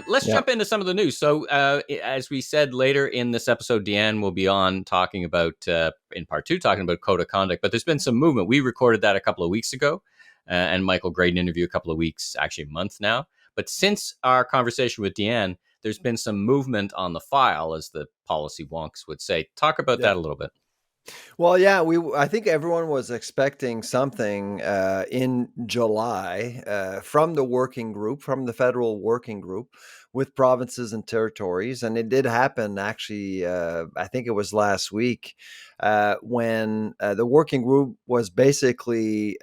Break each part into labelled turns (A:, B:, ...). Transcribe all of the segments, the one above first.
A: Let's jump into some of the news. So, as we said later in this episode, Diane will be on talking about, in part two, talking about code of conduct. But there's been some movement. We recorded that a couple of weeks ago, and Michael Graydon interview a couple of weeks, actually a month now. But since our conversation with Diane, there's been some movement on the file, as the policy-wonks would say. Talk about that a little bit.
B: Well, yeah, I think everyone was expecting something in July from the federal working group with provinces and territories. And it did happen, actually, I think it was last week when the working group was basically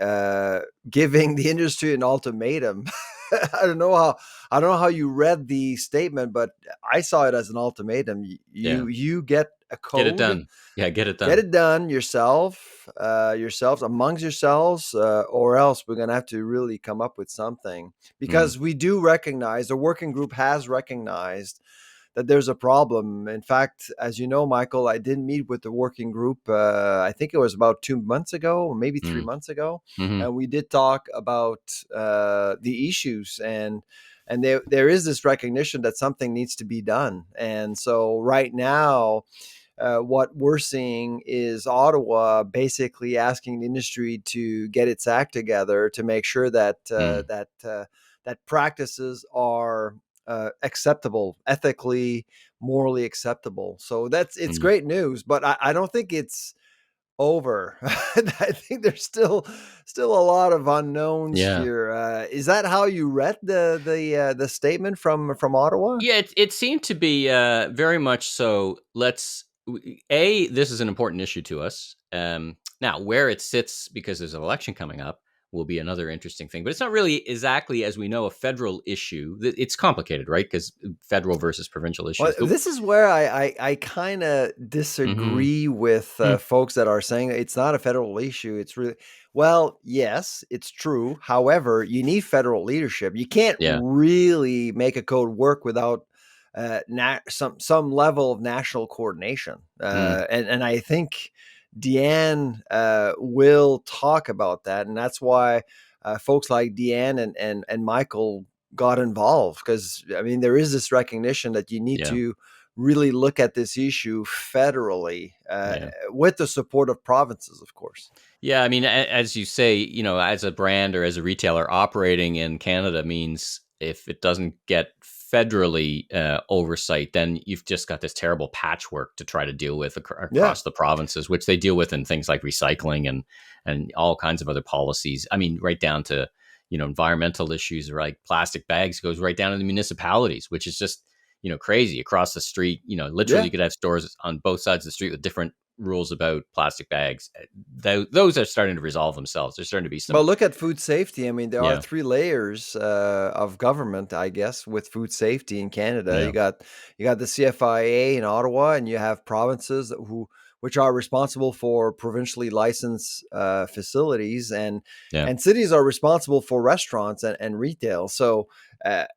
B: giving the industry an ultimatum. I don't know how you read the statement, but I saw it as an ultimatum. You get a code.
A: Get it done. Yeah, get it done.
B: Get it done yourselves amongst yourselves, or else we're going to have to really come up with something, because we do recognize, the working group has recognized that there's a problem. In fact, as you know, Michael, I did meet with the working group, I think it was about 2 months ago, or maybe 3 months ago. And we did talk about the issues, and there is this recognition that something needs to be done. And so right now, what we're seeing is Ottawa basically asking the industry to get its act together to make sure that that practices are acceptable, ethically, morally acceptable. So it's great news, but I don't think it's over. I think there's still a lot of unknowns here. Is that how you read the statement from Ottawa?
A: Yeah, it seemed to be very much so. This is an important issue to us. Now, where it sits, because there's an election coming up, will be another interesting thing. But it's not really exactly, as we know, a federal issue. It's complicated, right? Because federal versus provincial issues.
B: Well, this is where I kind of disagree with folks that are saying it's not a federal issue. It's really, well, yes, it's true. However, you need federal leadership. You can't really make a code work without some level of national coordination. And I think Diane will talk about that, and that's why folks like Diane and Michael got involved, because I mean there is this recognition that you need to really look at this issue federally with the support of provinces, of course.
A: Yeah, I mean, as you say, as a brand or as a retailer operating in Canada means if it doesn't get federally oversight, then you've just got this terrible patchwork to try to deal with across the provinces, which they deal with in things like recycling and all kinds of other policies. I mean, right down to, environmental issues, or like plastic bags goes right down to the municipalities, which is just, crazy. Across the street, literally you could have stores on both sides of the street with different rules about plastic bags. Those are starting to resolve themselves. There's starting to be some.
B: Well, look at food safety. I mean, there are 3 layers of government, I guess, with food safety in Canada. You got the CFIA in Ottawa, and you have provinces which are responsible for provincially licensed facilities, and cities are responsible for restaurants and retail. So,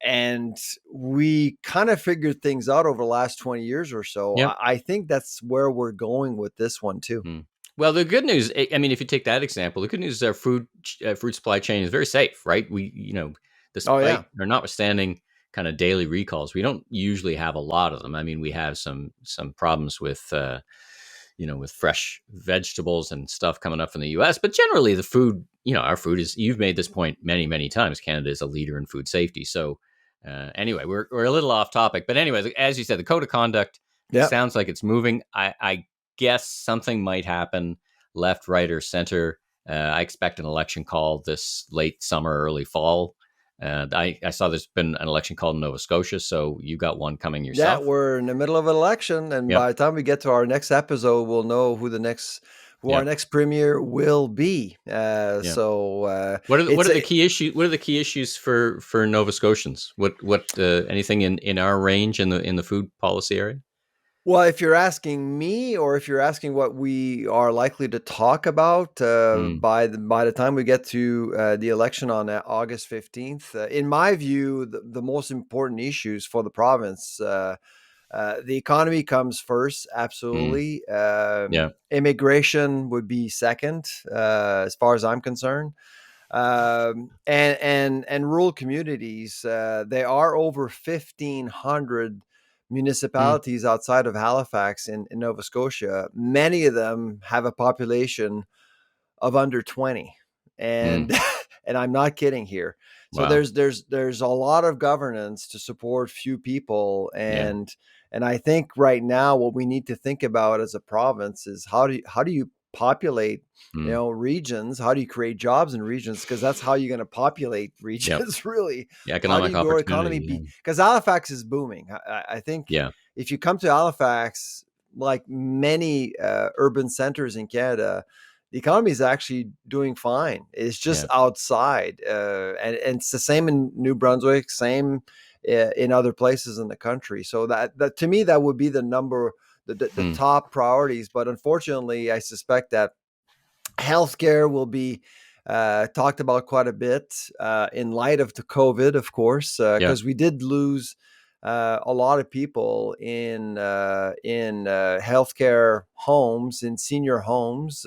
B: and we kind of figured things out over the last 20 years or so. I think that's where we're going with this one too.
A: Well, the good news, I mean, if you take that example, the good news is our fruit supply chain is very safe, right? We, despite or notwithstanding kind of daily recalls, we don't usually have a lot of them. I mean, we have some problems with, with fresh vegetables and stuff coming up from the U.S. But generally, the food, our food is. You've made this point many, many times. Canada is a leader in food safety. So, anyway, we're a little off topic, but anyway, as you said, the code of conduct sounds like it's moving. I guess something might happen, left, right, or center. I expect an election call this late summer, early fall. I saw there's been an election called in Nova Scotia, so you got one coming yourself.
B: Yeah, we're in the middle of an election, and by the time we get to our next episode, we'll know who our next premier will be. So,
A: what are the key issues? What are the key issues for Nova Scotians? What anything in our range in the food policy area?
B: Well, if you're asking me, or if you're asking what we are likely to talk about by the time we get to the election on August 15th, in my view, the most important issues for the province, the economy comes first, absolutely. Immigration would be second, as far as I'm concerned. And rural communities. There are over 1,500
A: Mm,
B: municipalities outside of Halifax in Nova Scotia. Many of them have a population of under 20,
A: mm,
B: and and I'm not kidding here. So
A: wow.
B: there's a lot of governance to support few people,
A: Yeah.
B: and I think right now what we need to think about as a province is how do you populate,
A: Mm,
B: regions? How do you create jobs in regions? Because that's how you're going to populate
A: yep.
B: regions. Really,
A: The
B: how do
A: economic
B: you grow economy?
A: opportunity. Yeah.
B: Because Halifax is booming. I think
A: Yeah.
B: if you come to Halifax, like many urban centers in Canada, the economy is actually doing fine. It's just
A: Yeah.
B: outside, and it's the same in New Brunswick, same in other places in the country. So that to me, that would be the
A: Mm,
B: top priorities. But unfortunately, I suspect that healthcare will be talked about quite a bit in light of the COVID, of course,
A: yeah.
B: because we did lose a lot of people in healthcare homes, in senior homes,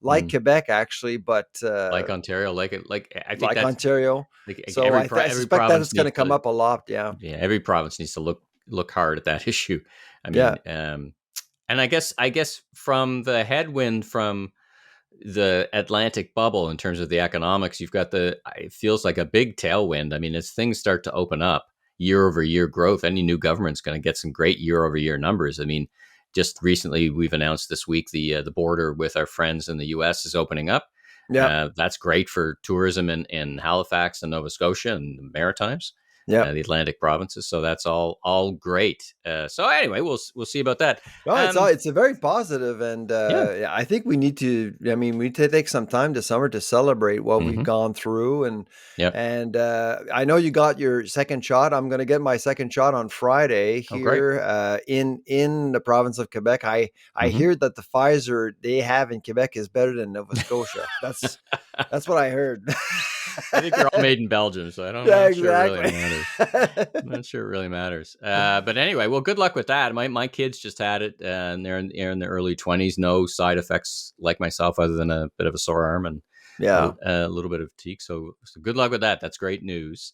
B: like
A: Mm.
B: Quebec, actually, but
A: Like Ontario, I think
B: like
A: that's
B: Ontario.
A: like
B: So I
A: every
B: suspect that
A: province
B: it's going
A: needs
B: to come
A: to,
B: up a lot. Yeah,
A: yeah, every province needs to look hard at that issue. I
B: yeah,
A: mean, and I guess from the headwind from the Atlantic bubble in terms of the economics, you've got it feels like a big tailwind. I mean, as things start to open up, year over year growth, any new government's going to get some great year over year numbers. I mean, just recently we've announced this week the border with our friends in the U.S. is opening up.
B: yeah,
A: That's great for tourism in Halifax and Nova Scotia and the Maritimes,
B: yeah.
A: the Atlantic provinces. So that's all great. So anyway, we'll see about that.
B: No,
A: Um,
B: it's a very positive, and
A: yeah.
B: yeah, I think we need to. I mean, we need to take some time this summer to celebrate what we've
A: Hmm.
B: gone through,
A: Yep.
B: and I know you got your second shot. I'm going to get my second shot on Friday
A: Oh, great.
B: here in the province of Quebec. I
A: Hmm.
B: hear that the Pfizer they have in Quebec is better than Nova Scotia. That's what I heard.
A: I think they're all made in Belgium, so I'm
B: Yeah,
A: not sure it really
B: exactly.
A: matters. I'm not sure it really matters. But anyway, well, good luck with that. My kids just had it, and they're in their early 20s. No side effects like myself, other than a bit of a sore arm and
B: Yeah.
A: a little bit of fatigue. So good luck with that. That's great news.